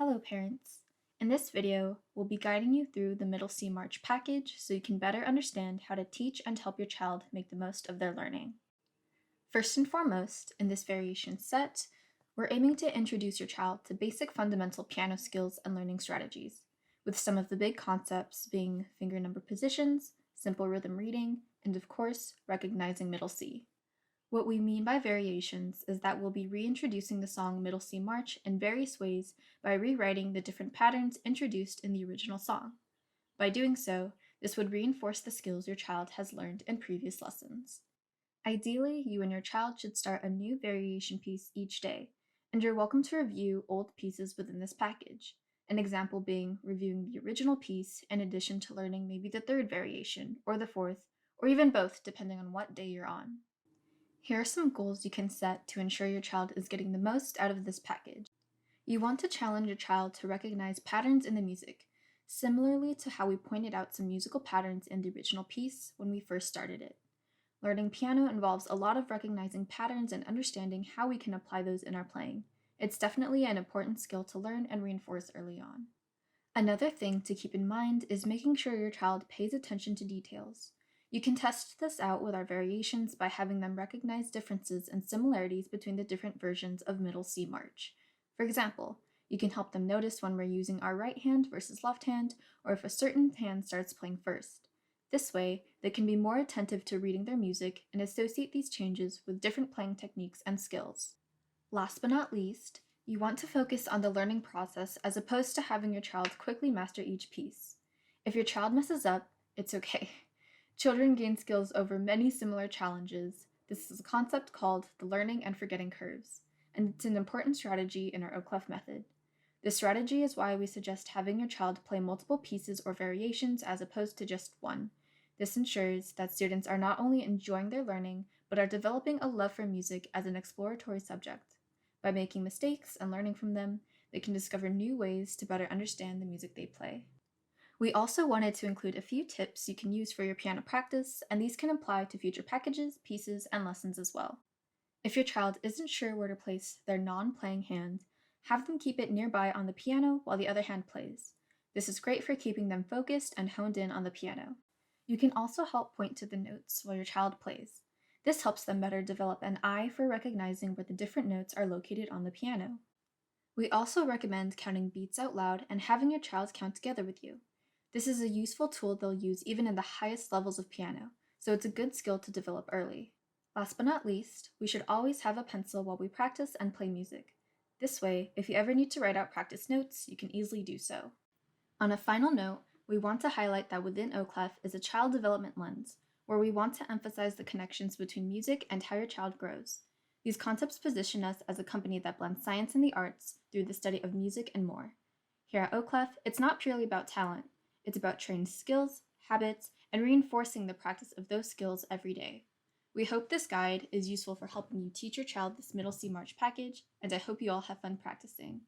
Hello parents! In this video, we'll be guiding you through the Middle C March package so you can better understand how to teach and help your child make the most of their learning. First and foremost, in this variation set, we're aiming to introduce your child to basic fundamental piano skills and learning strategies, with some of the big concepts being finger number positions, simple rhythm reading, and of course, recognizing Middle C. What we mean by variations is that we'll be reintroducing the song Middle C March in various ways by rewriting the different patterns introduced in the original song. By doing so, this would reinforce the skills your child has learned in previous lessons. Ideally, you and your child should start a new variation piece each day, and you're welcome to review old pieces within this package, an example being reviewing the original piece in addition to learning maybe the third variation, or the fourth, or even both depending on what day you're on. Here are some goals you can set to ensure your child is getting the most out of this package. You want to challenge your child to recognize patterns in the music, similarly to how we pointed out some musical patterns in the original piece when we first started it. Learning piano involves a lot of recognizing patterns and understanding how we can apply those in our playing. It's definitely an important skill to learn and reinforce early on. Another thing to keep in mind is making sure your child pays attention to details. You can test this out with our variations by having them recognize differences and similarities between the different versions of Middle C March. For example, you can help them notice when we're using our right hand versus left hand, or if a certain hand starts playing first. This way, they can be more attentive to reading their music and associate these changes with different playing techniques and skills. Last but not least, you want to focus on the learning process as opposed to having your child quickly master each piece. If your child messes up, it's okay. Children gain skills over many similar challenges. This is a concept called the learning and forgetting curves, and it's an important strategy in our Oclef method. This strategy is why we suggest having your child play multiple pieces or variations as opposed to just one. This ensures that students are not only enjoying their learning, but are developing a love for music as an exploratory subject. By making mistakes and learning from them, they can discover new ways to better understand the music they play. We also wanted to include a few tips you can use for your piano practice, and these can apply to future packages, pieces, and lessons as well. If your child isn't sure where to place their non-playing hand, have them keep it nearby on the piano while the other hand plays. This is great for keeping them focused and honed in on the piano. You can also help point to the notes while your child plays. This helps them better develop an eye for recognizing where the different notes are located on the piano. We also recommend counting beats out loud and having your child count together with you. This is a useful tool they'll use even in the highest levels of piano, so it's a good skill to develop early. Last but not least, we should always have a pencil while we practice and play music. This way, if you ever need to write out practice notes, you can easily do so. On a final note, we want to highlight that within Oclef is a child development lens, where we want to emphasize the connections between music and how your child grows. These concepts position us as a company that blends science and the arts through the study of music and more. Here at Oclef, it's not purely about talent. It's about training skills, habits, and reinforcing the practice of those skills every day. We hope this guide is useful for helping you teach your child this Middle C March package, and I hope you all have fun practicing.